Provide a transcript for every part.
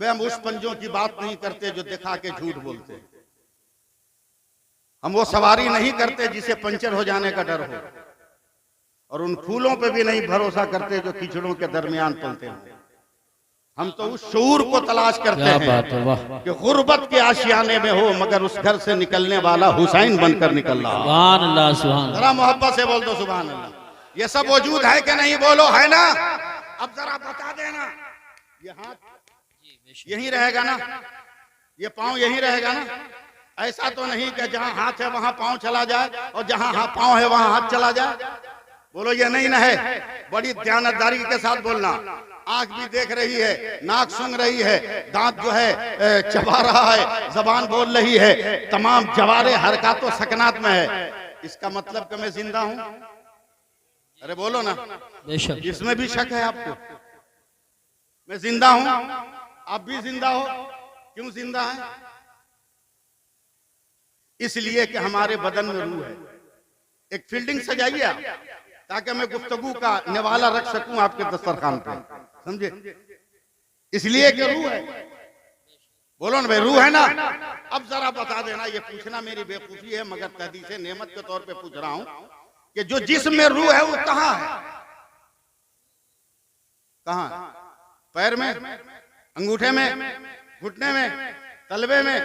वे हम उस पंजों की बात नहीं करते जो दिखा के झूठ बोलते। हम वो सवारी नहीं करते जिसे पंचर हो जाने का डर हो, और उन फूलों पे भी नहीं भरोसा करते जो कीचड़ों के दरमियान पलते हैं। हम तो उस शऊर को तलाश करते हैं कि गुर्बत के आशियाने में हो मगर उस घर से निकलने वाला हुसैन बनकर निकल रहा। सुभान अल्लाह, सुभान। जरा मोहब्बत से बोल दो सुभान अल्लाह। ये सब वजूद है कि नहीं, बोलो है ना? अब जरा बता देना, ये हाथ यहीं रहेगा ना, ये पाँव यहीं रहेगा ना? ऐसा तो नहीं कि जहाँ हाथ है वहां पाँव चला जाए और जहाँ पाँव है वहां हाथ चला जाए। बोलो ये नहीं ना है। बड़ी ध्यानदारी के साथ बोलना। आंख भी देख रही है, नाक सूंघ रही है, दांत जो है चबा रहा है, जबान बोल रही है, तमाम जवारे हरकत व सकनात में है। इसका मतलब कि मैं जिंदा हूं? अरे बोलो ना, इसमें भी शक है आपको? मैं जिंदा हूं, आप भी जिंदा हो। क्यों जिंदा है? इसलिए कि हमारे बदन में रूह है। एक फील्डिंग सजाइए आप, ताकि मैं गुफ्तगू का निवाला रख सकूं आपके दस्तरखान पे, समझे? इसलिए कि रूह है। बोलो ना भाई, रूह है ना? अब जरा बता देना, ये पूछना मेरी बेवकूफी है मगर तहदीस नेमत के तौर पे पूछ रहा हूं कि जो जिस्म में रूह है वो कहाँ है? कहाँ? पैर में, अंगूठे में, घुटने में, तलवे में,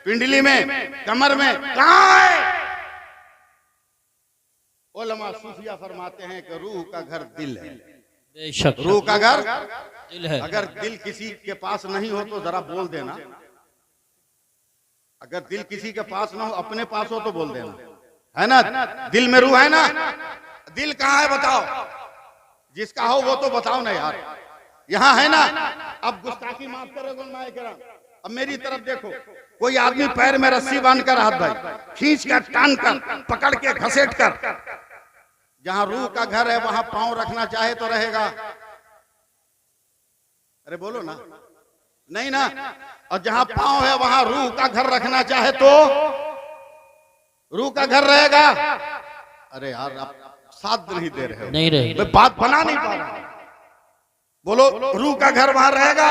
पिंडली में, कमर में, कहाँ है? उलमा सूफिया फरमाते हैं कि रूह का घर दिल है। बेशक, रूह का घर दिल है। अगर दिल किसी के पास नहीं हो तो जरा बोल देना। अगर दिल किसी के पास ना हो, अपने पास हो तो बोल देना, है ना? दिल में रूह है ना? दिल कहाँ है बताओ? जिसका हो वो तो बताओ ना यार। यहाँ है ना? अब गुस्ताखी माफ करोगे माए करम। अब मेरी तरफ देखो, कोई आदमी पैर में रस्सी बांधकर हाथ भाई खींच कर, टान कर, पकड़ के, घसीट कर, जहां रूह का घर है वहां पांव रखना चाहे तो रहेगा? अरे बोलो ना, नहीं ना। और जहां पांव है वहां रूह का घर रखना चाहे तो रूह का घर रहेगा? अरे यार आप साथ नहीं दे रहे हो, नहीं रहे। मैं बात बना नहीं पा रहा। बोलो, रूह का घर वहां रहेगा?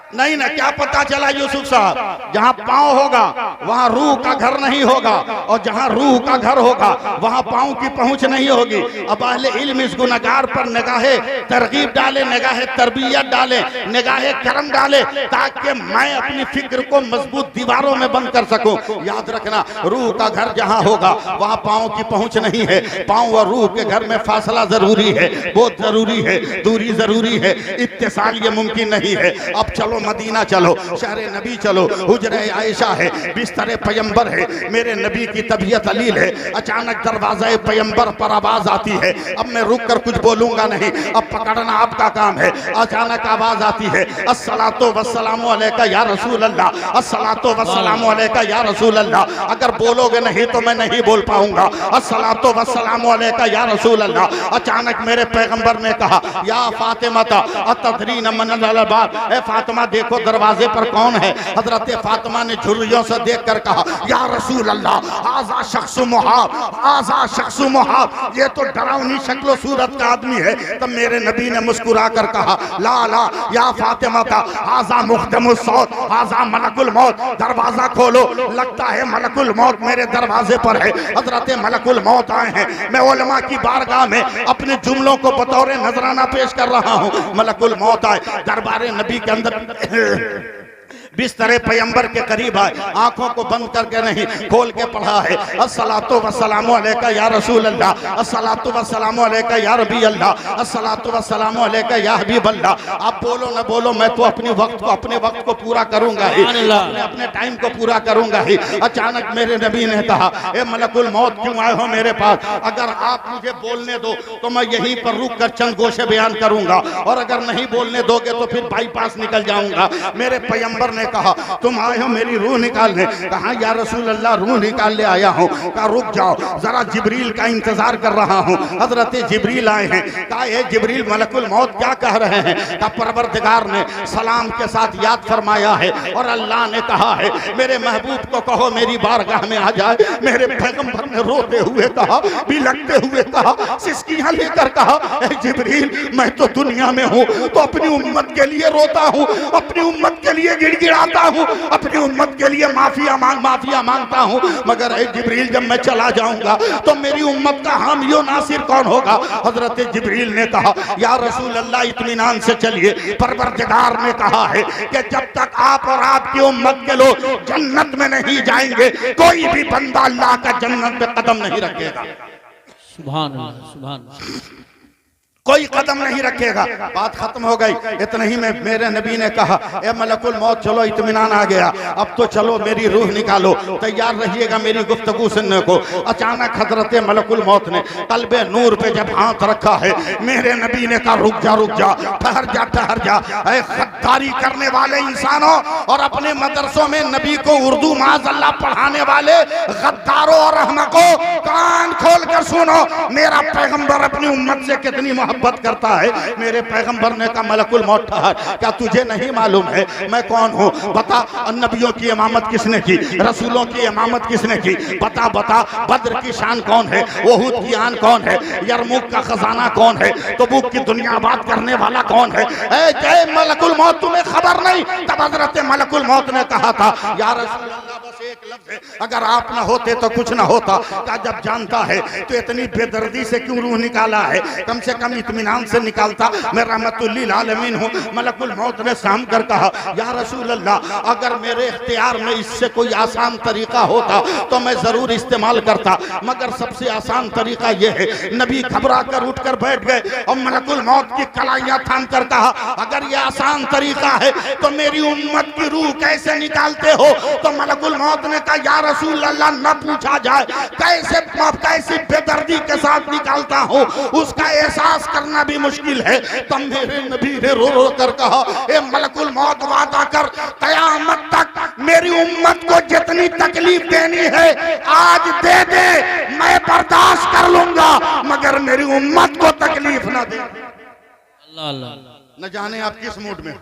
नहीं ना। क्या पता चला यूसुफ साहब, जहां पांव होगा वहां रूह का घर नहीं होगा, और जहां रूह का घर होगा वहां पांव की पहुंच नहीं होगी। अब अहले इल्म इस गुनहगार पर निगाहे तरगीब डाले, निगाहे तरबियत डाले, निगाहे करम डाले, ताकि मैं अपनी फिक्र को मजबूत दीवारों में बंद कर सकूं। याद रखना, रूह का घर जहां होगा वहां पांव की पहुंच नहीं है। पांव और रूह के घर में फासला जरूरी है, बहुत जरूरी है, दूरी जरूरी है, इत्तिसाल ये मुमकिन नहीं है। अब चलो मदीना चलो, शहर नबी चलो, हुजरे आयशा है, बिस्तर पैगंबर है, मेरे नबी की तबीयत अलील है। अचानक दरवाजा पैगंबर पर आवाज आती है। अब मैं रुक कर कुछ बोलूंगा नहीं, अब पकड़ना आपका काम है। अचानक आवाज आती है, अस्सलातु वस्सलामु अलैका या रसूल अल्लाह, अस्सलातु वस्सलामु अलैका या रसूल अल्लाह। अगर बोलोगे नहीं तो मैं नहीं बोल पाऊंगा। अस्सलातु वस्सलामु अलैका या रसूल अल्लाह। अचानक मेरे पैगंबर ने कहा, या फातिमा अतदरीन मन अल बाब, ए फातिमा देखो दरवाजे पर कौन है? हजरत फातिमा ने झुर्रियों से देखकर कहा, या रसूल अल्लाह, आजा शख्स मुहाब, आजा शख्स मुहाब, ये तो डरावनी शक्ल सूरत का आदमी है। तब मेरे नबी ने मुस्कुरा कर कहा, ला ला या फातिमा का, आजा मुख्तमुस सौत, आजा मलकुल मौत, दरवाजा खोलो, लगता है मलकुल मौत मेरे दरवाजे पर है। हजरत मलकुल मौत आए हैं। मैं उलमा की बारगाह में अपने जुमलों को बतौर नजराना पेश कर रहा हूँ। मलकुल मौत आए, दरबारे नबी के अंदर बिस्तरे पैगंबर के करीब आए, आंखों को बंद करके नहीं खोल के पढ़ा है, अस्सलातु वस्सलामु अलैका या रसूल अल्लाह, अस्सलातु वस्सलामु अलैका या रबी अल्लाह, अस्सलातु वस्सलामु अलैका या हबीब अल्लाह। आप बोलो ना बोलो, मैं तो अपने वक्त को पूरा करूंगा ही, अपने टाइम को पूरा करूंगा ही। अचानक मेरे नबी ने कहा, ए मलकुल मौत क्यों आए हो मेरे पास? अगर आप मुझे बोलने दो तो मैं यहीं पर रुक कर चंद गोशे बयान करूंगा, और अगर नहीं बोलने दोगे तो फिर बाईपास निकल जाऊंगा। मेरे पैगंबर ने कहा तुम आए हो मेरी रूह निकालने। कहा या रसूल अल्लाह रूह निकालने आया हूँ। कहा रुक जाओ जरा जिब्रील का इंतजार कर रहा हूँ। हजरत जिब्रील आए हैं। कहा ये जिब्रील मलकुल मौत क्या कह रहे हैं? कहा परवरदिगार ने सलाम के साथ याद फरमाया है और अल्लाह ने कहा है मेरे महबूब को कहो मेरी बारगाह में आ जाए। मेरे पैगंबर ने रोते हुए कहा, बिलखते हुए कहा, सिसकियां लेकर कहा जिब्रील मैं तो दुनिया में हूँ तो अपनी उम्मत के लिए रोता हूँ, अपनी उम्मत के लिए गिड़गिड़ाता हूँ, अपनी उम्मत के लिए माफिया मांगता हूँ, मगर ए जिब्रील जब मैं चला जाऊंगा तो मेरी उम्मत का हामियो नासिर कौन होगा? हजरत जिब्रील ने कहा या रसूल अल्लाह इत्मीनान से चलिए। परवरदिगार ने कहा है कि जब तक आप और आपकी उम्मत के लोग जन्नत में नहीं जाएंगे कोई भी बंदा अल्लाह का जन्नत में कदम नहीं रखेगा। सुभान अल्लाह, सुभान अल्लाह। कोई कदम नहीं रखेगा। बात खत्म हो गई। इतने ही में मेरे नबी ने कहा ए मलकुल मौत चलो इत्मीनान आ गया, अब तो चलो मेरी रूह निकालो, तैयार रहिएगा मेरी गुफ्तगू सुनने को। अचानक हजरत मलकुल मौत ने कल्बे नूर पे जब हाथ रखा है मेरे नबी ने कहा रुक जा, ठहर जा। ऐ गद्दारी करने वाले इंसानों और अपने मदरसों में नबी को उर्दू माज़अल्लाह पढ़ाने वाले गद्दारों और अहमकों, कान खोल कर सुनो। मेरा पैगंबर अपनी उम्मत से कितनी मोहब्बत करता है। मेरे पैगंबर ने कहा मलकुल मौत ठहर, क्या तुझे नहीं मालूम है मैं कौन हूँ? बता नबियों की इमामत किसने की, रसूलों की इमामत किसने की? बता बद्र की शान कौन है, ओहुद की आन कौन है, यरमुक का खजाना कौन है, तबूक की दुनिया आबाद करने वाला कौन है? जय मलकुल मौत तुम्हें खबर नहीं? तब हजरत मलकुल मौत ने कहा था या रसूल अल्लाह बस एक लफ्ज़ है, अगर आप न होते तो कुछ न होता। क्या जब जानता है तो इतनी बेदर्दी से क्यों रूह निकाला है? कम से कम इत्मीनान से निकालता। मैं रहमतुल लिल आलमीन हूँ। मलकुल मौत ने साम कर कहा या रसूल अल्लाह अगर मेरे इख्तियार में इससे कोई आसान तरीका होता तो मैं जरूर इस्तेमाल करता, मगर सबसे आसान तरीका यह है। नबी घबरा कर उठ कर बैठ गए और मलकुल मौत की कलाइयां थाम कर कहा अगर यह आसान तरीका है तो मेरी उम्मत की रूह कैसे निकालते हो? तो मलकुल मौत ने कहा या रसूल अल्लाह न पूछा जाए कैसी बेदर्दी के साथ निकालता हूँ उसका एहसास करना भी मुश्किल है। तब मेरे नबी ने रो कर कहा ए मलकुल मौत वादा कर कयामत तक मेरी उम्मत को जितनी तकलीफ देनी है आज दे दे, मैं बर्दाश्त कर लूंगा, मगर मेरी उम्मत को तकलीफ ना दे। अल्लाह अल्लाह। न जाने आप किस मूड में।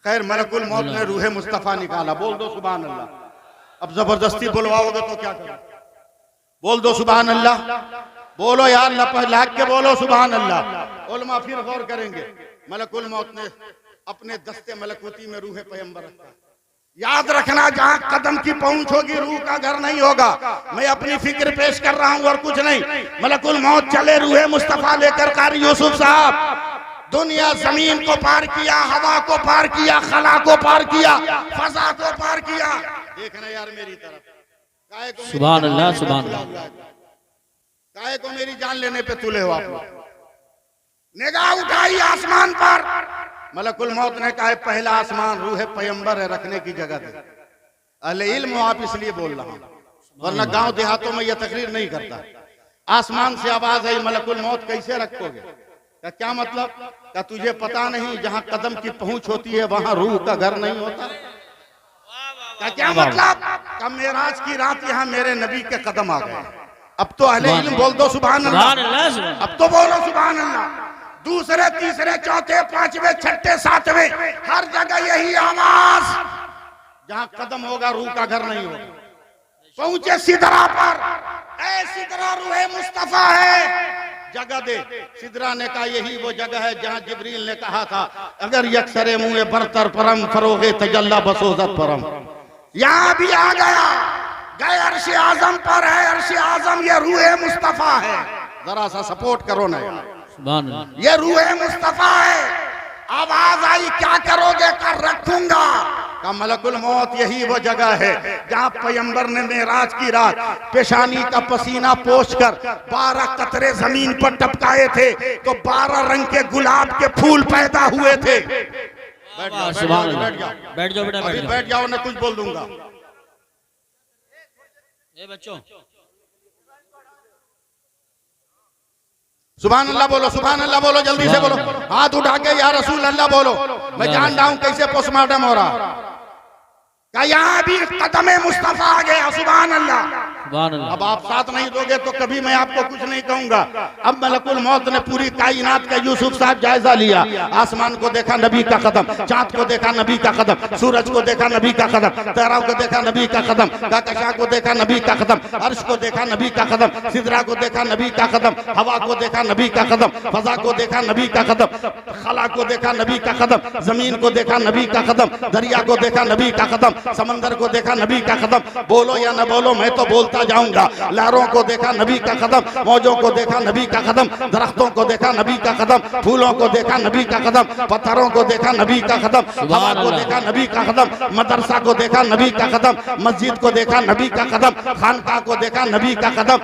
खैर मलकुल मौत ने रूहे मुस्तफा निकाला। बोल दो सुभान अल्लाह। अब जबरदस्ती बुलवाओगे तो क्या करोगे? बोल दो सुभान अल्लाह। बोलो यार लाख के बोलो सुभान अल्लाह। उलमा फिर गौर करेंगे। मलकुल मौत ने अपने दस्ते मलकुती में रूह पैगंबर रखा। याद रखना जहां कदम की पहुंच होगी रूह का घर नहीं होगा। मैं अपनी फिक्र पेश कर रहा हूं और कुछ नहीं। मलकुल मौत चले रूह मुस्तफा लेकर कारी यूसुफ साहब दुनिया जमीन को पार किया, हवा को पार किया, खला को पार किया, फजा को पार किया। देखना यार मेरी तरफ। सुभान अल्लाह, सुभान अल्लाह। काहे को मेरी जान लेने पे तुले हो आप लोग? निगाह उठाई आसमान पर। मलकुल मौत ने कहा पहला आसमान रूह पैगंबर है, रखने की जगह दे। अहले इल्म आप इसलिए बोल रहा हूं, वरना गांव देहातों में यह तकरीर नहीं करता। आसमान से आवाज आई मलकुल मौत कैसे रखोगे? क्या मतलब? क्या तुझे पता नहीं जहां कदम की पहुंच होती है वहां रूह का घर नहीं होता? क्या मतलब? का मेराज की रात यहाँ मेरे नबी के कदम आ गए। अब तो अहले इल्म बोल दो सुभान अल्लाह। अब तो बोलो सुभान अल्लाह। दूसरे तीसरे चौथे पांचवे छठे सातवें हर जगह यही आवाज, जहां कदम होगा रूह का घर नहीं होगा। पहुंचे सिदरा पर, ऐ सिदरा रूह मुस्तफा है, जगह दे। सिदरा ने कहा यही वो जगह है जहां जिब्रील ने कहा था अगर यकसरे मुँह बरतर परम फरोगे तजल्ला बसोजत परम। यहाँ भी आ गया, गए अर्श आजम पर है। अर्श आजम ये रूह मुस्तफा है। जरा सा सपोर्ट करो ना, ये रूह मुस्तफा है। आवाज आई क्या करोगे? कर रखूंगा। का मलकुल मौत यही वो जगह है जहां पैगंबर ने मेराज की रात पेशानी का पसीना पोंछकर 12 कतरे जमीन पर टपकाए थे तो 12 रंग के गुलाब के फूल पैदा हुए थे। बैठ जाओ बेटा, बैठ जाओ ना कुछ बोल दूंगा। बच्चों सुभान अल्लाह बोलो, सुभान अल्लाह बोलो, जल्दी से बोलो, हाथ उठा के या रसूल अल्लाह बोलो। मैं जान रहा हूं कैसे पोस्टमार्टम हो रहा। का यहाँ भी कदम मुस्तफा आ गया। सुभान अल्लाह। सुभान अल्लाह। अब आप साथ नहीं दोगे तो कभी मैं आपको कुछ नहीं कहूंगा। अब मलकुल मौत ने पूरी कायनात का यूसुफ साहब जायजा लिया। आसमान को देखा, नबी का कदम, चांद को देखा, नबी का कदम, सूरज को देखा, नबी का कदम, तारों को देखा, नबी का कदम, कहकशां को देखा, नबी का कदम, अर्श को देखा, नबी का कदम, सिदरा को देखा, नबी का कदम, हवा को देखा, नबी का कदम, फजा को देखा, नबी का कदम, खला को देखा, नबी का कदम, जमीन को देखा, नबी का कदम, दरिया को देखा, नबी का कदम, समंदर को देखा, नबी का कदम। बोलो या न बोलो, मैं तो बोलता जाऊंगा। लहरों को देखा, नबी का कदम, मौजों को देखा, नबी का कदम, दरख्तों को देखा, नबी का कदम, फूलों को देखा, नबी का कदम, पत्थरों को देखा, नबी का कदम, हवा को देखा, नबी का कदम, मदरसा को देखा, नबी का कदम, मस्जिद को देखा, नबी का कदम, खानका को देखा, नबी का कदम,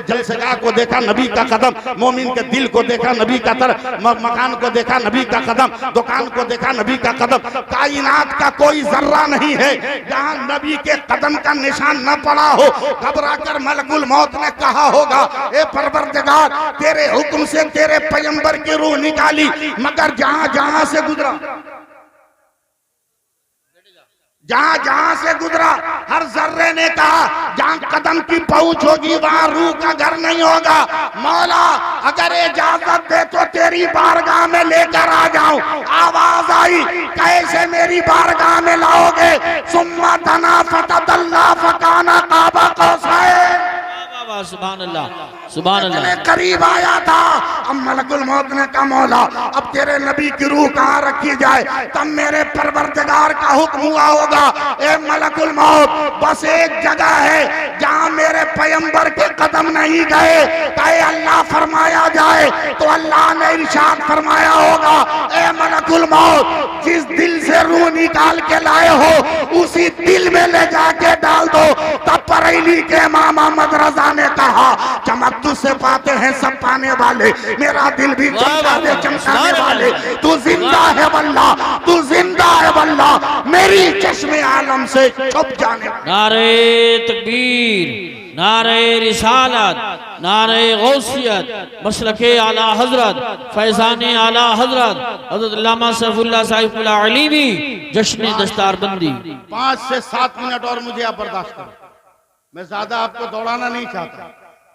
जलसगाह को देखा, नबी का कदम, मोमिन के दिल को देखा, नबी का तर, मकान को देखा, नबी का कदम, दुकान को देखा, नबी का कदम। कायनात का कोई जर्रा नहीं है जहां नबी के कदम का निशान न पड़ा हो। घबरा कर मलकुल मौत ने कहा होगा, ए परवरदिगार, तेरे हुक्म से तेरे पैगंबर की रूह निकाली, मगर जहां जहां से गुजरा, जहां जहां से गुजरा, हर जर्रे ने कहा जहां कदम की पहुंच होगी वहां रूह का घर नहीं होगा। मौला अगर इजाजत दे तो तेरी बारगाह में लेकर आ जाऊं। आवाज आई, कैसे मेरी बारगाह में लाओगे? सुम्मा तना फतदल्ला फकाना काबा कौसैन। सुभान अल्लाह। सुभान अल्लाह। करीब आया था। अब मलकुल मौत ने कहा, मौला अब तेरे नबी की रूह कहाँ रखी जाए? तब मेरे परवरदिगार का हुक्म हुआ होगा, ए मलकुल मौत, बस एक जगह है जहाँ मेरे पैगंबर के कदम नहीं गए। कहे अल्लाह फरमाया जाए तो अल्लाह ने इरशाद फरमाया होगा, ए मलकुल मौत, जिस दिल से रूह निकाल के लाए हो उसी दिल में ले जाके डाल दो। तब बरेली के इमाम अहमद रजा ने कहा, चमक तुझसे पाते हैं सब पाने वाले, मेरा दिल भी चमका दे चमकाने वाले। तू जिंदा है वल्लाह, तू जिंदा है वल्लाह, मेरी चश्मे आलम से छुप जाने। नारे तकबीर, नारे रिसालत, नारे गौसियत, मसलके आला हजरत, फैजाने आला हजरत हजरत अल्लामा सैफुल्लाह साहिबुल्लाह अलीवी, जश्न दस्तारबंदी। 5 से 7 मिनट और मुझे आप बर्दाश्त करो। मैं ज्यादा आपको दौड़ाना नहीं चाहता,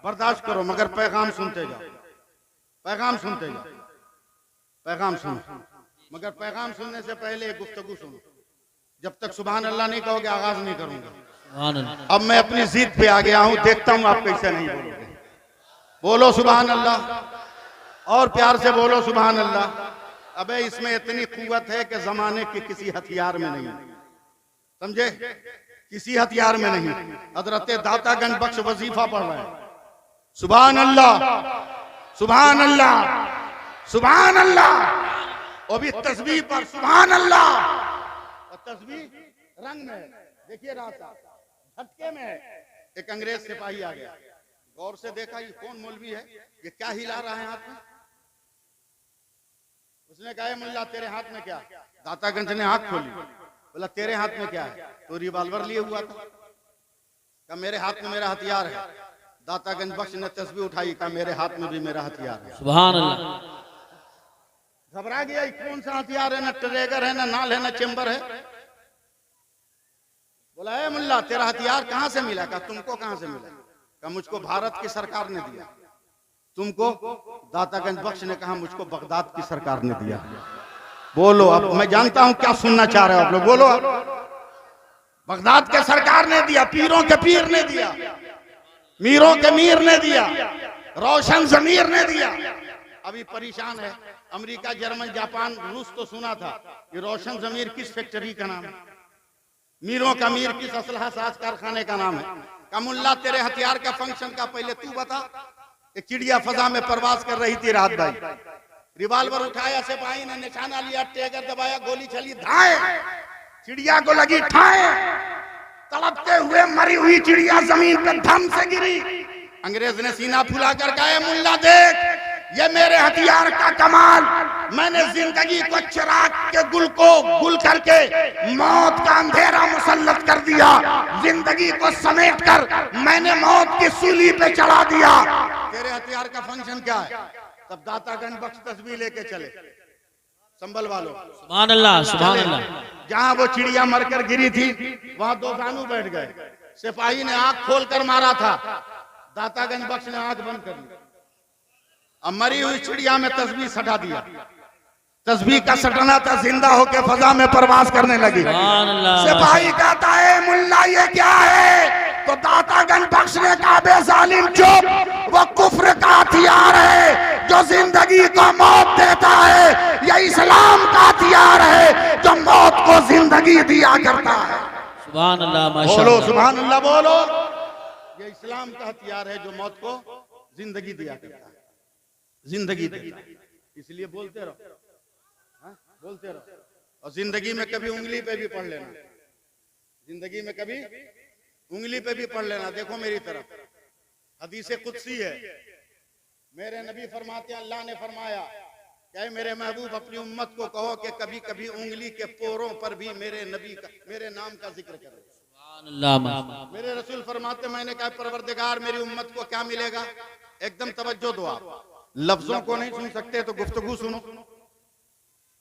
बर्दाश्त करो, मगर पैगाम सुनते जाओ, पैगाम सुनते जाओ, पैगाम सुनो, मगर पैगाम सुनने से पहले एक गुफ्तगू सुनो। जब तक सुभान अल्लाह नहीं कहोगे आगाज नहीं करूंगा। अब मैं अपनी जिद पे आ गया हूं, देखता हूं आप कैसे नहीं बोलोगे। बोलो सुभान अल्लाह और प्यार से बोलो सुभान अल्लाह। अबे इसमें इतनी कुव्वत है कि जमाने के किसी हथियार में नहीं, समझे, किसी हथियार में नहीं। हजरत दातागंज बख्श वजीफा पढ़ रहे हैं, सुभान अल्लाह, सुभान अल्लाह, सुभान अल्लाह। और भी तस्बीह पर सुभान अल्लाह, और तस्बीह रंग में, देखिए रास्ता झटके में एक अंग्रेज सिपाही आ गया, गौर से देखा ये कौन मौलवी है, ये क्या हिला रहा है हाथ में? उसने कहा, मुल्ला तेरे हाथ में क्या? दातागंज ने आंख खोली, बोला तेरे हाथ में क्या है? तो रिवॉल्वर लिए हुआ था। कहा मेरे हाथ में मेरा हथियार है। दातागंज बख्श ने तस्बीह उठाई, कहा मेरे हाथ में भी मेरा हथियार है। सुभान अल्लाह। घबरा गया, कौन सा हथियार है? ना ट्रेगर है, ना नाल है, ना चेम्बर है। बोला है मुल्ला तेरा हथियार कहाँ से मिला? कहा तुमको कहाँ से मिला? कहा मुझको भारत की सरकार ने दिया। तुमको? दातागंज बख्श ने कहा मुझको बगदाद की सरकार ने दिया। बोलो, अब मैं जानता हूं क्या सुनना चाह रहे हो आप लोग, बोलो। बगदाद के सरकार ने दिया, पीरों के पीर ने दिया, मीरों के मीर ने दिया, रोशन जमीर ने दिया। अभी परेशान है अमेरिका, जर्मन, जापान, रूस तो सुना था। ये रोशन जमीर किस फैक्ट्री का नाम है? मीरों का मीर किस असलहा साज कारखाने का नाम है? कमुल्ला तेरे हथियार का फंक्शन का पहले तू बता। एक चिड़िया फजा में परवाज कर रही थी रात भाई, रिवाल्वर उठाया, सिपाही ने निशाना लिया, ट्रिगर दबाया, गोली चली, धाए, चिड़िया को लगी ठाए, तड़पते हुए मरी हुई चिड़िया जमीन पे धम से गिरी। अंग्रेज ने सीना फुलाकर कहा, मुल्ला देख ये मेरे हथियार का कमाल, मैंने जिंदगी को चिराग के गुल को गुल करके मौत का अंधेरा मुसल्लत कर दिया, जिंदगी को समेट कर मैंने मौत की सूली पे चढ़ा दिया। तेरे हथियार का फंक्शन क्या है? तब दातागंज बख्श तस्बीह लेके चले, संभल वालों, सुभान अल्लाह, सुभान अल्लाह। जहां वो चिड़िया मरकर गिरी थी वहां दो दानू बैठ गए। सिपाही ने आंख खोलकर मारा था, दातागंज बख्श ने आंख बंद कर ली। अब मरी हुई चिड़िया में तस्बीह सटा दिया। तस्बीह का सटना था, जिंदा होकर फजा में प्रवास करने लगी। सिपाही कहता है मुल्ला ये क्या है? तो दातागंज बख्श ने कहा बे जालिम चुप, वो कुफ्र का हथियार है जो जिंदगी को मौत देता है। ये इस्लाम का हथियार है जो मौत को जिंदगी दिया करता है। सुभान अल्लाह, बोलो सुभान अल्लाह बोलो। ये इस्लाम का हथियार है जो मौत को जिंदगी दिया करता है, जिंदगी देता है। इसलिए बोलते रहो, बोलते रहो। और जिंदगी में कभी उंगली पे भी पढ़ लेना, जिंदगी में कभी उंगली पे भी पढ़ लेना। देखो मेरी तरफ, हदीसे कुदसी है, मेरे नबी फरमाते हैं, अल्लाह ने फरमाया क्या मेरे महबूब अपनी उम्मत को कहो कि कभी कभी उंगली के पोरों पर भी मेरे नबी का, मेरे नाम का जिक्र करें। मेरे रसूल फरमाते, मैंने कहा परवरदिगार मेरी उम्मत को क्या मिलेगा? एकदम तवज्जो दो आप, लफ्जों को नहीं सुन सकते तो गुफ्तगू सुनो।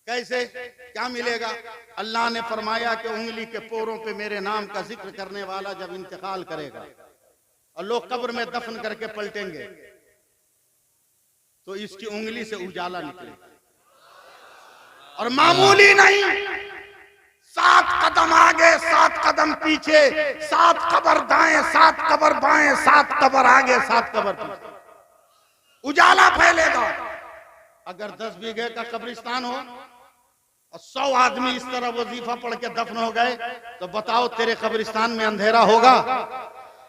कैसे, क्या मिलेगा? अल्लाह ने फरमाया कि उंगली के पोरों पे मेरे नाम का जिक्र करने वाला जब इंतकाल करेगा और लोग कब्र में दफन करके पलटेंगे तो इसकी उंगली से उजाला निकलेगा। और मामूली नहीं, 7 कदम आगे 7 कदम पीछे, 7 कब्र दाएं 7 कब्र बाएं, 7 कब्र आगे 7 कब्र पीछे, उजाला फैलेगा। अगर 10 बीघे का कब्रिस्तान हो और 100 आदमी इस तरह वजीफा पढ़ के दफन हो गए तो बताओ तेरे कब्रिस्तान में अंधेरा होगा?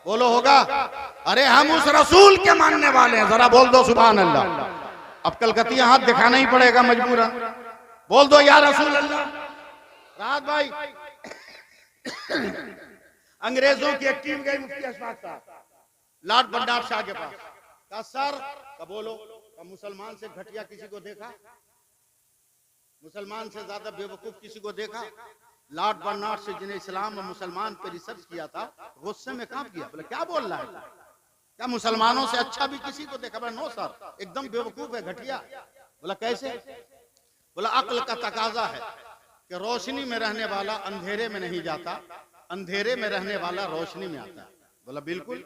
बोलो होगा? अरे हम उस रसूल के मानने वाले हैं, जरा बोल दो सुभान अल्लाह। अब कलकतिया हाथ दिखाना ही पड़ेगा मजबूरन, बोल दो या रसूल अल्लाह। राहत भाई अंग्रेजों की एक टीम गई मुफ्ती अशफाक साहब लॉर्ड बंडार शाह के पास, कहा सर, का बोलो, का मुसलमान से घटिया किसी को देखा? मुसलमान से ज्यादा बेवकूफ किसी को देखा? लॉर्ड बर्नार्ड से जिन्हें इस्लाम और मुसलमान पे रिसर्च किया था, गुस्से में कांप गया। बोला क्या बोल रहा है? क्या मुसलमानों से अच्छा भी किसी को देखा? बोला नो सर, एकदम बेवकूफ है, घटिया। बोला कैसे? बोला अक्ल का तकाजा है कि रोशनी में रहने वाला अंधेरे में नहीं जाता, अंधेरे में रहने वाला रोशनी में आता है। बोला बिल्कुल।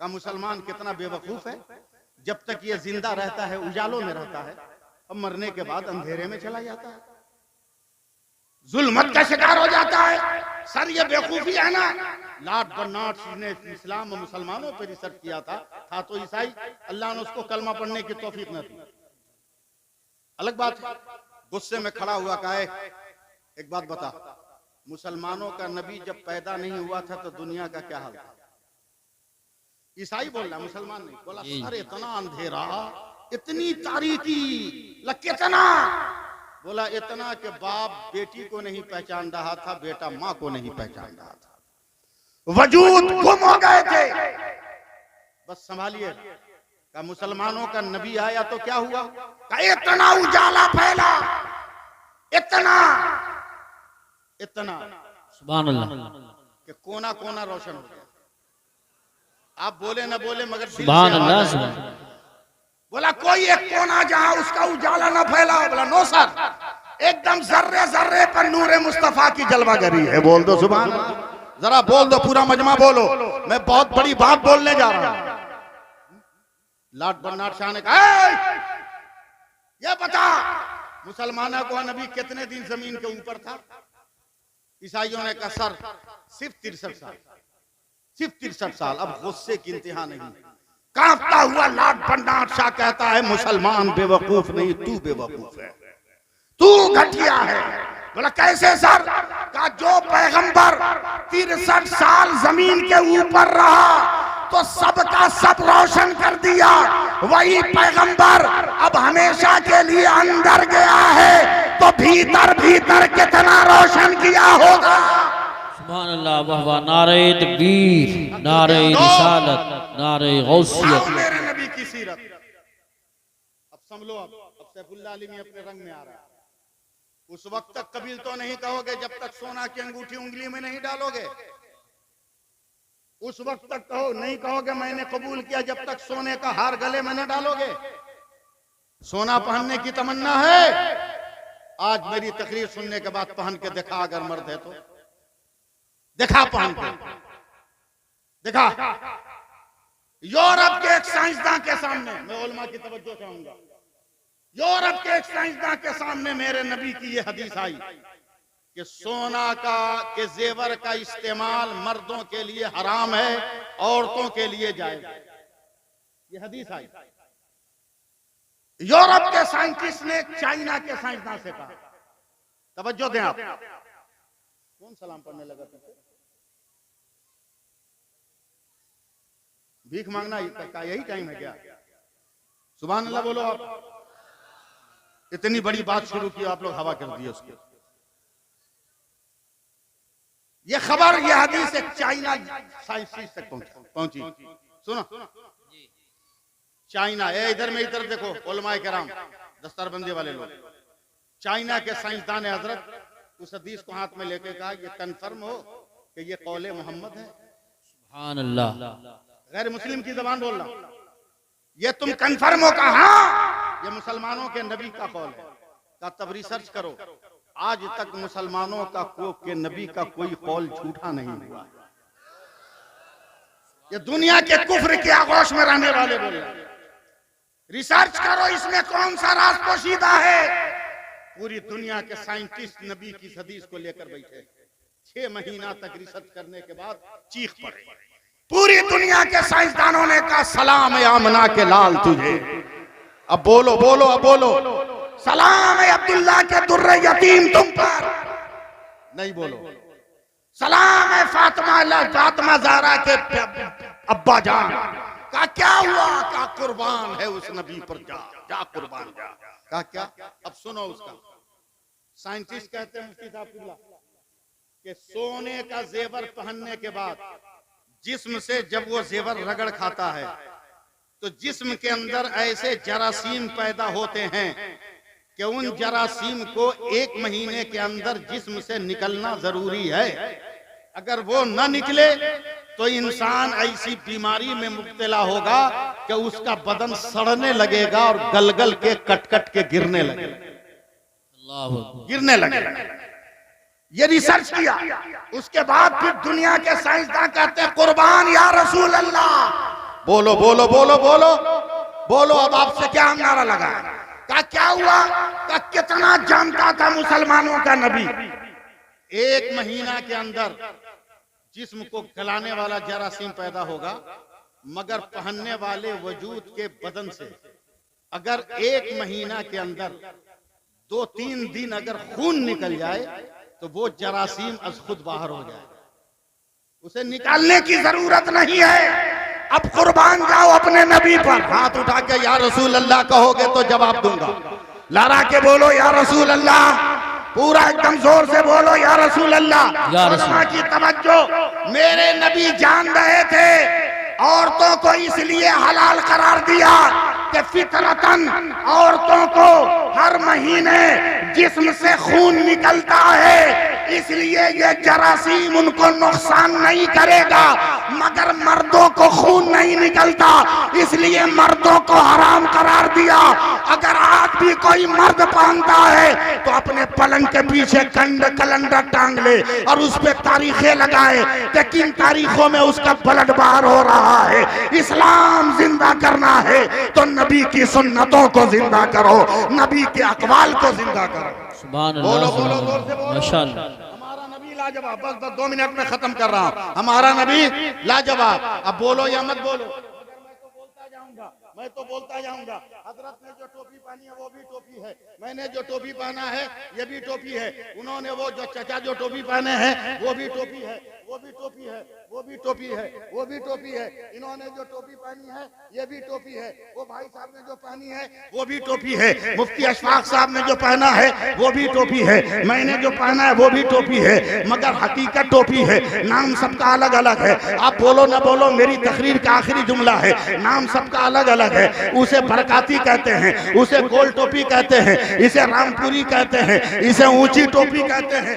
का मुसलमान कितना बेवकूफ है, जब तक ये जिंदा रहता है उजालों में रहता है, अब मरने के बाद अंधेरे में चला जाता है, जुल्मत का शिकार हो जाता है। सर ये बेवकूफी है ना? लॉर्ड बर्नार्ड ने इस्लाम और मुसलमानों पर रिसर्च किया था तो ईसाई, अल्लाह ने उसको कलमा पढ़ने की तौफीक न दी, अलग बात है। गुस्से में खड़ा हुआ, कहा एक बात बता, मुसलमानों का नबी जब पैदा नहीं हुआ था तो दुनिया का क्या हाल था? ईसाई बोल रहा, मुसलमान नहीं। बोला सर इतना अंधेरा, इतनी तारीकी, कितना? बोला इतना कि बाप बेटी को नहीं पहचान रहा था, बेटा माँ को नहीं पहचान रहा था, वजूद गुम हो गए थे। बस संभालिए। का मुसलमानों का नबी आया तो क्या हुआ? का इतना उजाला फैला, इतना इतना सुभान अल्लाह, कि कोना कोना रोशन हो गया। आप बोले ना बोले मगर सुभान अल्लाह, सुभान। बोला कोई एक कोना जहां उसका उजाला ना फैला हो? बोला नो सर, एकदम जर्रे जर्रे पर नूरे मुस्तफा की जलवागरी है। बोल दो सुभान अल्लाह, जरा बोल दो, पूरा मजमा बोलो, मैं बहुत बड़ी बात बोलने जा रहा हूं। लॉर्ड बर्नार्ड शाह ने कहा ये बता मुसलमानों को नबी कितने दिन जमीन के ऊपर था? ईसाइयों ने कहा सर सिर्फ 63 साल, सिर्फ 63 साल। अब गुस्से की इंतहा नहीं, कांपता हुआ लॉर्ड बर्नार्ड शाह कहता है मुसलमान बेवकूफ नहीं, तू बेवकूफ है, तू घटिया है। बोला कैसे सर? का जो पैगंबर 63 साल जमीन के ऊपर रहा तो सबका सब रोशन कर दिया, वही पैगंबर अब हमेशा के लिए अंदर गया है तो भीतर भीतर कितना रोशन किया होगा। सुभान अल्लाह, वाह वाह, नारे तकबीर, नारे रिसालत, नारे गौसियत। मेरे नबी की सीरत अब समझ लो। अब सैफुल्लाह आलिमी अपने रंग में आ रहा है। उस वक्त तक कबील तो नहीं कहोगे जब तक सोना की अंगूठी उंगली में नहीं डालोगे। उस वक्त तक कहो नहीं कहोगे मैंने कबूल किया जब तक सोने का हार गले में न डालोगे। सोना पहनने की तमन्ना है, आज मेरी तकरीर सुनने के बाद पहन के देखा, अगर मर्द है तो देखा पहन के देखा। यूरोप के एक साइंसदान के सामने, मैं उलमा की तवज्जो चाहूंगा, यूरोप के एक साइंसदान के सामने मेरे नबी की ये हदीस आई कि सोना का के जेवर का इस्तेमाल मर्दों के लिए हराम है, औरतों के लिए जायज। ये हदीस आई। यूरोप के साइंटिस्ट ने चाइना के साइंसदान से कहा, तवज्जो दें आप। कौन सलाम पढ़ने लगा पीछे? भीख मांगना का यही टाइम है क्या? सुभान अल्लाह बोलो आप। इतनी बड़ी बात शुरू की, आप लोग हवा कर दिए उसको। ये खबर, ये हदीस एक चाइना साइंटिस्ट तक पहुंची। सुनो, चाइना, इधर में इधर देखो, उलमाए किराम, दस्तरबंदी वाले लोग, चाइना के साइंसदान हजरत उस हदीस को हाथ में लेके कहा, ये कंफर्म हो कि ये कौले मोहम्मद है। सुभान अल्लाह। गैर मुस्लिम की जबान बोलना, ये तुम कंफर्म हो कहा हाँ, ये मुसलमानों के नबी का कौल है। का तब रिसर्च करो, आज तक मुसलमानों का के नबी का कोई कौल झूठा नहीं हुआ। ये दुनिया के कुफ्र के आगोश में रहने वाले बोल रहे। रिसर्च करो, इसमें कौन सा राज पोशीदा है। पूरी दुनिया के साइंटिस्ट नबी की हदीस को लेकर बैठे, 6 महीना तक रिसर्च करने के बाद चीख पड़े। पूरी दुनिया के साइंसदानों ने कहा सलाम है आमना के लाल तुझे। अब बोलो बोलो, अब बोलो, सलाम है अब्दुल्ला के दुर्रे यतीम तुम पर। नहीं बोलो, सलाम है फातिमा ज़हरा के अब्बा जान। का क्या हुआ? का कुर्बान है उस नबी पर, जा कुर्बान जा। का क्या? अब सुनो उसका। साइंटिस्ट कहते हैं मुफ्ती साहब किबला कि सोने का जेवर पहनने के बाद जिस्म से जब वो जेवर रगड़ खाता है तो जिस्म के अंदर ऐसे जरासीम पैदा होते हैं कि उन जरासीम को 1 महीने के अंदर जिस्म से निकलना जरूरी है। अगर वो न निकले तो इंसान ऐसी बीमारी में मुब्तला होगा कि उसका बदन सड़ने लगेगा और गलगल के कट के गिरने लगेगा। ये रिसर्च किया, उसके बाद फिर दुनिया के साइंसदान कहते हैं कुर्बान या रसूल अल्लाह। बोलो बोलो बोलो बोलो बोलो, अब आपसे क्या नारा लगा? का क्या हुआ? का कितना जानता था मुसलमानों का नबी। 1 महीना के अंदर जिस्म को गलाने वाला जरासीम पैदा होगा, मगर पहनने वाले वजूद के बदन से अगर 1 महीना के अंदर 2-3 दिन अगर खून निकल जाए तो वो जरासीम अज खुद बाहर हो जाए। उसे निकालने की जरूरत नहीं है। अब कुर्बान जाओ अपने नबी पर। हाथ उठा के या रसूल अल्लाह कहोगे तो जवाब दूंगा। लड़ा के बोलो या रसूल अल्लाह, पूरा एकदम जोर से बोलो या रसूल अल्लाह। उलमा की तवज्जो, मेरे नबी जान रहे थे औरतों को इसलिए हलाल करार दिया कि फितरतन औरतों को हर महीने जिस्म से खून निकलता है, इसलिए ये जरासीम उनको नुकसान नहीं करेगा, मगर मर्दों को खून नहीं निकलता, इसलिए मर्दों को हराम करार दिया। अगर आज भी कोई मर्द पहनता है तो अपने पलंग के पीछे कैलेंडर टांग ले और उस पे तारीखें लगाए कि किन तारीखों में उसका ब्लड बाहर हो रहा है। इस्लाम जिंदा करना है तो नबी की सुन्नतों को जिंदा करो, नबी के अक़वाल को जिंदा करो। सुभान अल्लाह, बोलो बोलो जोर से बोलो। माशाअल्लाह। हमारा नबी लाजवाब। बस 2 मिनट में खत्म कर रहा हूं। हमारा नबी लाजवाब। अब बोलो या मत बोलो, मैं तो बोलता जाऊंगा। हजरत ने जो टोपी पहनी है वो भी टोपी है, मैंने जो टोपी पहना है ये भी टोपी है, उन्होंने वो जो चचा जो टोपी पहने हैं वो भी टोपी है, वो भी टोपी है, वो भी टोपी है, वो भी टोपी है, इन्होंने जो टोपी पहनी है ये भी टोपी है, वो भाई साहब ने जो पहनी है वो भी टोपी है, मुफ्ती अशफाक साहब ने जो पहना है वो भी टोपी है, मैंने जो पहना है वो भी टोपी है, मगर हकीकत टोपी है, नाम सबका अलग अलग है। आप बोलो ना बोलो, मेरी तकरीर का आखिरी जुमला है, नाम सबका अलग अलग है। उसे बरकाती कहते हैं, उसे गोल टोपी कहते हैं, इसे रामपुरी कहते हैं, इसे ऊंची टोपी कहते हैं,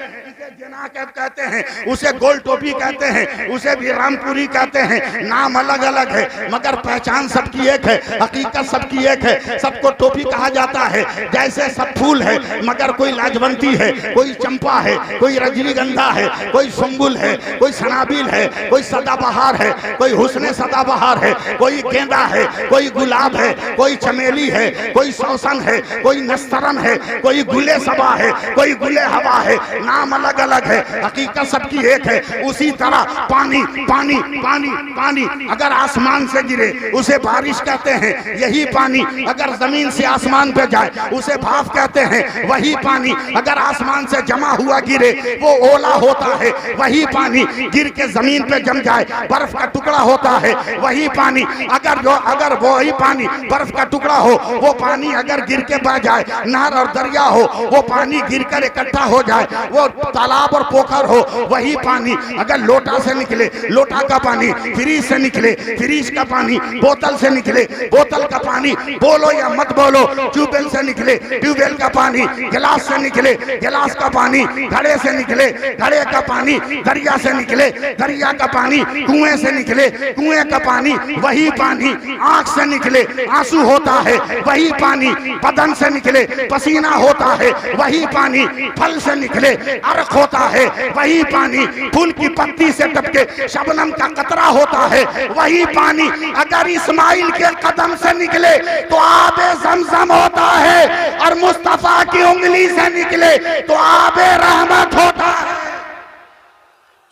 इसे जनाकत कहते हैं, उसे गोल टोपी कहते हैं, उसे भी रामपुरी कहते हैं। नाम अलग अलग है मगर पहचान सबकी एक है, हकीकत सबकी एक है। सबको टोपी कहा जाता है। जैसे सब फूल है मगर कोई लाजवंती है, कोई चंपा है, कोई रजनीगंधा है, कोई सुंबुल है, कोई सनाबिल है, कोई सदाबहार है, कोई हुस्ने सदाबहार है, कोई गेंदा है, कोई गुलाब है, कोई चमेली है, कोई सौसन है, कोई नस्तरम है, कोई गुले सबा है, कोई गुले हवा है। नाम अलग अलग है, हकीकत सबकी एक है। उसी तरह पानी पानी पानी पानी अगर आसमान से गिरे उसे बारिश कहते हैं। यही पानी अगर जमीन से आसमान पे जाए उसे भाप कहते हैं। वही पानी अगर आसमान से जमा हुआ गिरे वो ओला होता है। वही पानी गिर के जमीन पे जम जाए बर्फ का टुकड़ा होता है। वही पानी अगर वही पानी बर्फ का टुकड़ा हो, वो पानी अगर गिर के बह जाए नहर और दरिया हो, वो पानी गिर कर इकट्ठा हो जाए, वो तालाब और पोखर हो। वही पानी अगर लोटा से निकले, लोटा का पानी फ्रीज से निकले, फ्रीज का पानी बोतल से निकले, बोतल का पानी बोलो या मत बोलो ट्यूबवेल से निकले, ट्यूबवेल का पानी गिलास से निकले, गिलास का पानी घड़े से निकले, घड़े का पानी दरिया से निकले, दरिया का पानी कुएं से निकले, कुएं का पानी वही पानी आंख से निकले आंसू होता है। वही पानी बदन से निकले पसीना होता है। वही पानी फल से निकले अर्क होता है। वही पानी फूल की पत्ती से टपके शबनम का कतरा होता है। वही पानी अगर इस्माइल के कदम से निकले तो आबे ज़मज़म होता है, और मुस्तफा की उंगली से निकले तो आबे रहमत होता है।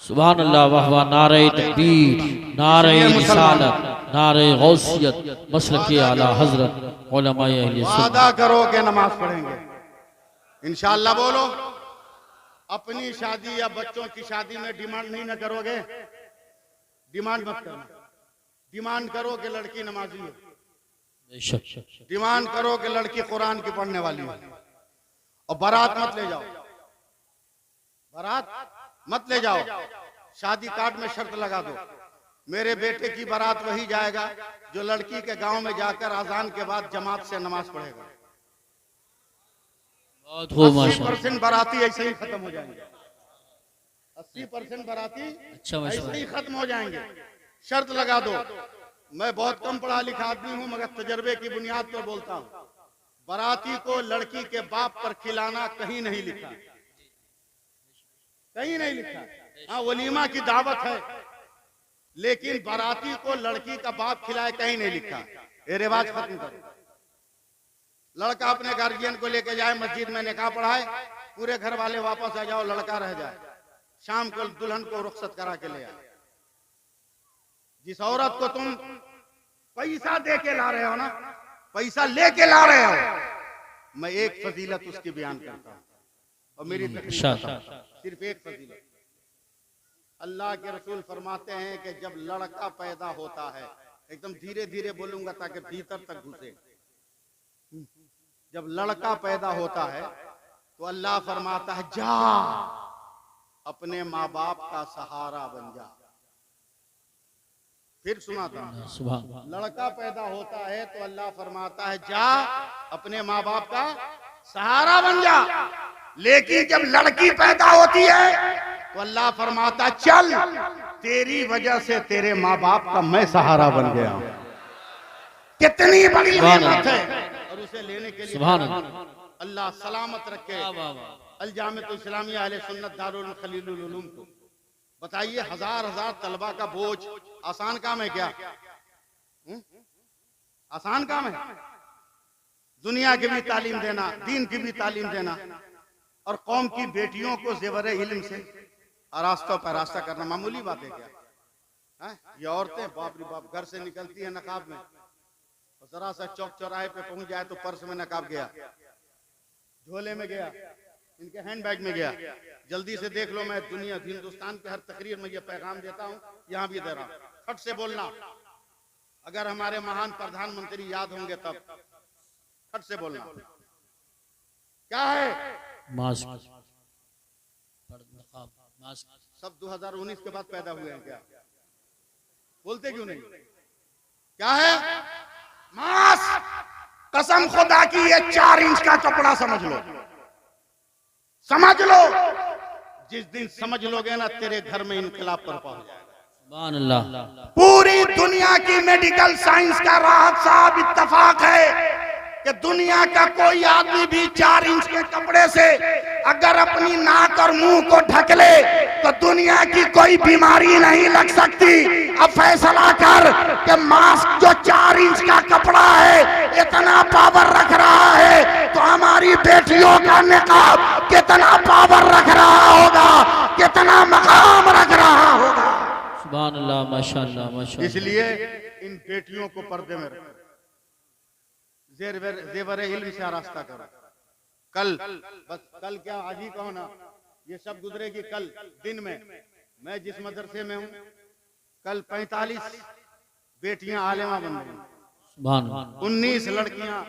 सुभान अल्लाह, वाह वाह, नारे तकबीर, नारे रिसालत, नारे गौसियत, मसलके आला हजरत उलमाए अहले सुन्नत। वादा करो कि नमाज पढ़ेंगे इंशाअल्लाह। बोलो अपनी शादी या बच्चों की शादी में डिमांड नहीं न करोगे? डिमांड मत करना। डिमांड करो कि लड़की नमाजी हो, डिमांड करो कि लड़की कुरान की पढ़ने वाली हो, और बारात मत ले जाओ, बारात मत ले जाओ। शादी कार्ड में शर्त लगा दो, मेरे बेटे की बारात वही जाएगा जो लड़की के गांव में जाकर अजान के बाद जमात से नमाज पढ़ेगा। 80% बाराती ऐसे ही खत्म हो जाएंगे। 80% बाराती ऐसे ही खत्म हो जाएंगे। शर्त लगा दो। मैं बहुत कम पढ़ा लिखा आदमी हूं मगर तजर्बे की बुनियाद पर बोलता हूं। बाराती को लड़की के बाप पर खिलाना कहीं नहीं लिखा, कहीं नहीं लिखा। हाँ, वलीमा की दावत है लेकिन बाराती को लड़की का बाप खिलाए कहीं नहीं लिखा। ये रिवाज खत्म करो। लड़का अपने गार्जियन को लेके जाए मस्जिद में निकाह पढ़ाए, पूरे घर वाले वापस आ जाओ, लड़का रह जाए। शाम को दुल्हन को रुखसत करा के ले आए। जिस औरत को तुम पैसा दे के ला रहे हो ना, पैसा लेके ला रहे हो, मैं एक फजीलत उसकी बयान करता हूँ और मेरी सिर्फ एक फजीलत। अल्लाह के रसूल फरमाते हैं कि जब लड़का पैदा होता है, एकदम धीरे धीरे बोलूंगा ताकि भीतर तक घुसे। जब लड़का पैदा होता है तो अल्लाह फरमाता है जा अपने माँ बाप का सहारा बन जा। फिर सुना था, लड़का पैदा होता है तो अल्लाह फरमाता है जा अपने माँ बाप का सहारा बन जा। लेकिन जब लड़की पैदा होती है तो अल्लाह फरमाता चल तेरी वजह से तेरे माँ बाप का मैं सहारा बन गया। कितनी बड़ी नेमत है, और उसे लेने के लिए अल्लाह सलामत रखे अल-जामिअत इस्लामिया अहले सुन्नत दारुल खलीलुल उलूम को। बताइए, हजार हजार तलबा का बोझ आसान काम है क्या? आसान काम है? दुनिया की भी तालीम देना, दीन की भी तालीम देना, और कौम की बेटियों को जेवर इल्म से आरास्ता पैरास्ता करना मामूली बात है क्या? ये औरतें बाप रे बाप घर से निकलती है नकाब में, और जरा सा चौक चौराहे पे पहुंच जाए तो पर्स में नकाब गया, झोले में गया, इनके हैंडबैग में गया। जल्दी से देख लो, मैं दुनिया हिंदुस्तान के हर तकरीर में ये पैगाम देता हूँ, यहाँ भी दे रहा हूँ। फट से बोलना, अगर हमारे महान प्रधानमंत्री याद होंगे तब। फट से बोलना। क्या है? मास्क। सब 2019 के बाद पैदा हुए हैं क्या? बोलते क्यों नहीं? क्या है? मास्क। कसम खुदा की ये 4 इंच का कपड़ा समझ लो, समझ लो। जिस दिन समझ लोगे ना तेरे घर में इनकलाब बर्पा हो जाएगा। सुभान अल्लाह। पूरी दुनिया की मेडिकल साइंस का राहत साहब इत्तफाक है कि दुनिया का कोई आदमी भी 4 इंच के कपड़े से अगर अपनी नाक और मुंह को ढक ले तो दुनिया की कोई बीमारी नहीं लग सकती। अब फैसला कर कि मास्क जो 4 इंच का कपड़ा है इतना पावर रख रहा है तो हमारी बेटियों का निकाब कितना पावर रख रहा होगा, कितना मकाम रख रहा होगा। सुभान अल्लाह, माशाअल्लाह माशाअल्लाह। इसलिए इन बेटियों को पर्दे में रखो, जेवर इल्म से रास्ता करो। कल बस कल क्या आज ही कहो ना, ये सब गुजरेगी कल दिन में। मैं जिस मदरसे में हूँ कल 45 बेटियां आलिमा बन रही, सुभान 19 लड़कियां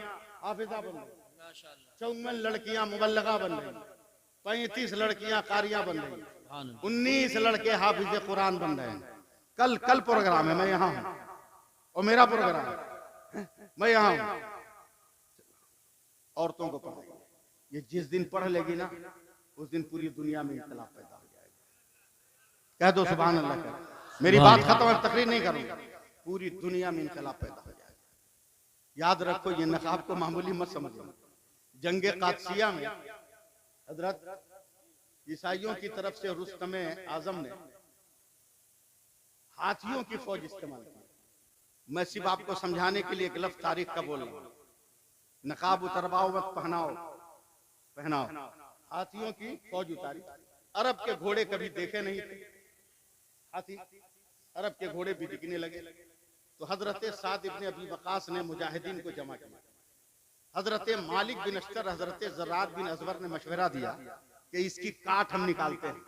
हाफिजा बन रही, 54 लड़कियां मुबल्लगा बन रही, 35 लड़कियां कारिया बन रही, 19 लड़के हाफिज कुरान बन रहे हैं। कल प्रोग्राम है, मैं यहाँ हूँ और मेरा प्रोग्राम है, मैं यहाँ हूँ। औरतों को पढ़ाएंगे, ये जिस दिन पढ़ लेगी ना उस दिन पूरी दुनिया में इख्तिलाफ पैदा हो जाएगा। कह दो सुभान अल्लाह। कर मेरी बात खत्म है, तकरीर नहीं करूंगा। पूरी दुनिया में इख्तिलाफ पैदा हो जाएगा। याद रखो, ये नकाब को मामूली मत समझो। जंगे कादसिया में हजरत ईसाइयों की तरफ से रुस्तमे आजम ने हाथियों की फौज इस्तेमाल की। मैं सिर्फ आपको समझाने के लिए एक लफ्ज तारीख का बोल रहा हूं। नकाब उतरवाओ मत पहनाओ। हाथियों की फौज उतारी। अरब के घोड़े कभी देखे नहीं थे हाथी, अरब के घोड़े भी दिखने लगे। तो हजरत साद इब्ने अबी वकास ने मुजाहिदीन को जमा किया। हजरत मालिक बिन अश्तर, हजरत ज़र्रात बिन अज़वर ने मशवरा दिया कि इसकी काट हम निकालते हैं।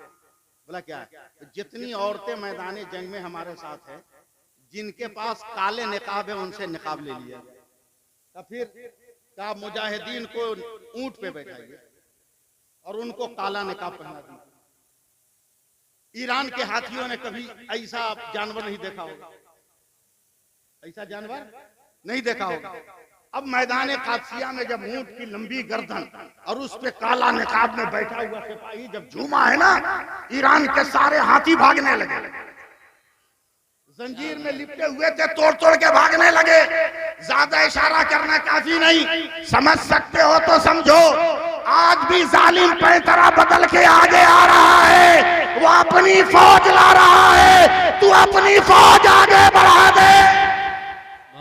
बोला क्या है? तो जितनी औरतें मैदान जंग में हमारे साथ है, जिनके पास काले निकाब है उनसे निकाब ले लिया। तो फिर कहा मुजाहिदीन को ऊंट पे बैठाइए और उनको काला निकाब पहना दिया। ईरान के हाथियों ने कभी ऐसा जानवर नहीं देखा होगा, ऐसा जानवर नहीं देखा होगा। अब मैदान कादसिया में जब ऊंट की लंबी गर्दन और उस पे काला निकाब में बैठा हुआ सिपाही जब झूमा है ना, ईरान के सारे हाथी भागने लगे। जंजीर में लिपटे हुए थे, तोड़ तोड़ के भागने लगे। ज्यादा इशारा करना काफी नहीं, समझ सकते हो तो समझो। आज भी जालिम पैंतरा बदल के आगे आ रहा है, वो अपनी फौज ला रहा है, तू अपनी फौज आगे बढ़ा दे।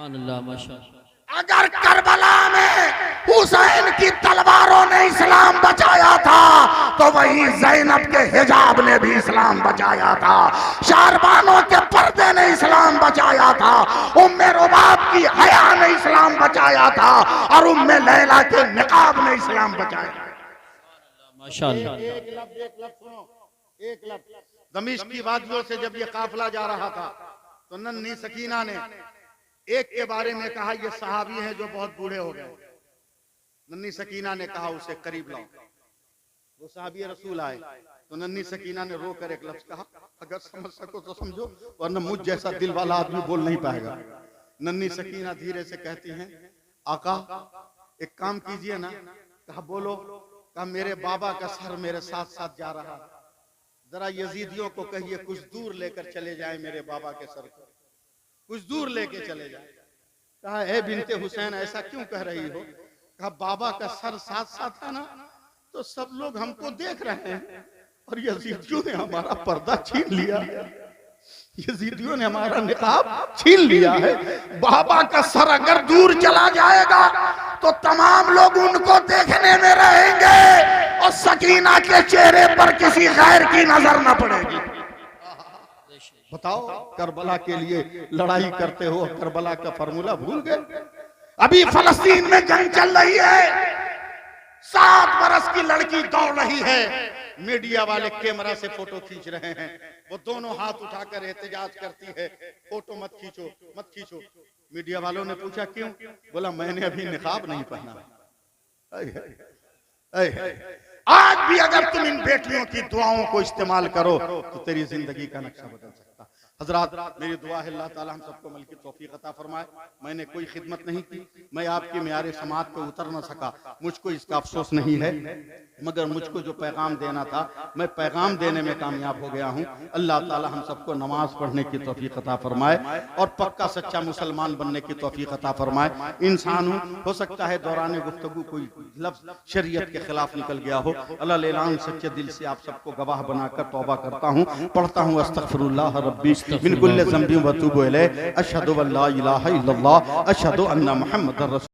अल्लाह माशाअल्लाह। अगर करबला में हुसैन की तलवारों ने इस्लाम बचाया था तो वही ज़ैनब के हिजाब ने भी इस्लाम बचाया था, शारबानों के पर्दे ने इस्लाम बचाया था, उम्मे रुबाब की हया ने इस्लाम बचाया था और उम्मे लैला के निकाब ने इस्लाम बचाया। माशाअल्लाह। एक लफ्ज़ सुनो, एक लफ्ज़। दमिश्क की वादियों से जब ये काफिला जा रहा था तो नन्ही सकीना ने एक के बारे में कहा, ये सहाबी हैं जो बहुत बूढ़े हो गए। नन्ही सकीना ने कहा उसे करीब लाओ। वो सहाबी रसूल आए तो नन्ही सकीना ने रो कर एक लफ्ज कहा, अगर समझ सको तो समझो वरना मुझ जैसा दिल वाला आदमी बोल नहीं पाएगा। नन्ही सकीना धीरे से कहती हैं, आका एक काम कीजिए ना। कहा बोलो। कहा मेरे बाबा का सर मेरे साथ साथ जा रहा, जरा यजीदियों को कहिए कुछ दूर लेकर चले जाए मेरे बाबा के सर को, कुछ दूर लेके चले जाए। कहा ए बिनते हुसैन ऐसा क्यों कह रही हो? कहा बाबा का सर साथ साथ है ना तो सब लोग हमको देख रहे हैं और यजीदियों ने हमारा पर्दा छीन लिया, यजीदियों ने हमारा निकाब छीन लिया है। बाबा का सर अगर दूर चला जाएगा तो तमाम लोग उनको देखने में रहेंगे और सकीना के चेहरे पर किसी गैर की नजर न पड़ेगी। बताओ, करबला के लिए लड़ाई करते हो, करबला का फार्मूला भूल गए? अभी फलस्तीन में जंग चल रही है, 7 बरस की लड़की दौड़ रही है, मीडिया वाले कैमरा से फोटो खींच रहे हैं, वो दोनों हाथ उठाकर एहतजाज करती है, फोटो मत खींचो मत खींचो। मीडिया वालों ने पूछा क्यों? बोला मैंने अभी निकाब नहीं पहना। आज भी अगर तुम इन बेटियों की दुआओं को इस्तेमाल करो तो तेरी जिंदगी का नक्शा बदल सकता। हजरात, मेरी दुआ है अल्लाह ताला हम सबको अमल की तौफीक अता फरमाए। मैंने कोई खिदमत नहीं की, मैं आपके म्यारे समात पे उतर न सका, मुझको इसका अफसोस नहीं है, मगर मुझको जो पैगाम देना था मैं पैगाम देने में कामयाब हो गया हूँ। अल्लाह ताला हम सबको नमाज पढ़ने की तौफीक अता फरमाए और पक्का सच्चा मुसलमान बनने की तौफीक अता फरमाए। इंसान हूँ, हो सकता है दौरान गुफ्तगू कोई लफ्ज़ शरीयत के खिलाफ निकल गया हो। अल्लाह लेलान सच्चे दिल से आप सबको गवाह बनाकर तौबा करता हूँ, पढ़ता हूँ अस्तगफिरुल्लाह रब्बी मिन कुल्लि ज़ंबिन व अतूबु इलैह, अशहदु अल्ला इलाहा इल्लल्लाह, अशहदु अन्ना मुहम्मदर रसूलुल्लाह।